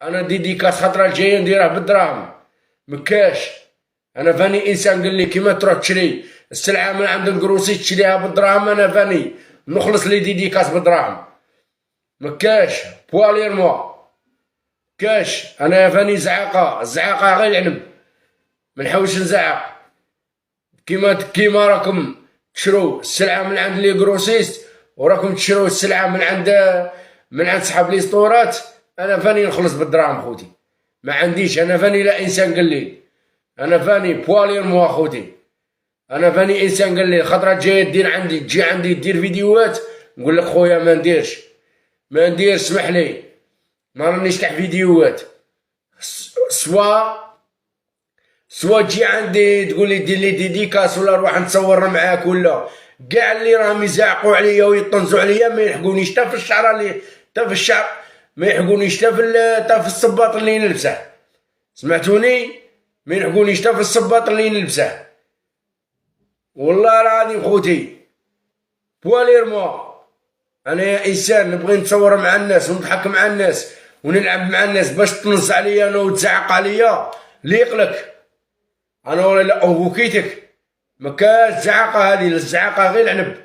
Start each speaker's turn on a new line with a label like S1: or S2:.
S1: انا ديديكاس خطره الجايه نديرها بالدراهم مكاش. انا فاني انسان قال لي كيما تروح تشري السلعه من عند الكروسي تشريها بالدراهم، انا فاني نخلص لي ديديكاس بالدراهم مكاش بوالير موا كاش. انا فاني زعاقه الزعاقه غير العنب، ما نحوش نزعق كيما راكم تشرو السلعه من عند لي كروسيست وراكم تشرو السلعه من عند صحاب لي سطورات. انا فاني نخلص بالدراهم خوتي، ما عنديش. انا فاني لا انسان قليل، انا فاني بوالير موا خوتي. انا فاني انسان قليل. خطره جايه تجي عندي دير فيديوهات نقول لك خويا ما ندير اسمح لي ما رانيش تاع فيديوهات. سوا تجي عندي تقول لي دير لي ديديكاس ولا نروح نتصور معاك، ولا كاع اللي راهم يزعقوا عليا ويطنزوا عليا ما يلحقونيش حتى في الشعر ما يلحقونيش حتى في الصباط اللي نلبسه. سمعتوني؟ ما يلحقونيش حتى في الصباط اللي نلبسه والله العظيم خوتي. بوالير موا انا انسان نبغي نتصور مع الناس ونضحك مع الناس ونلعب مع الناس، باش تنص عليا انا وتزعق عليا ليقلك انا ولا لا وكيتك. ما كاش زعاقه هذه، الزعاقه غير العنب.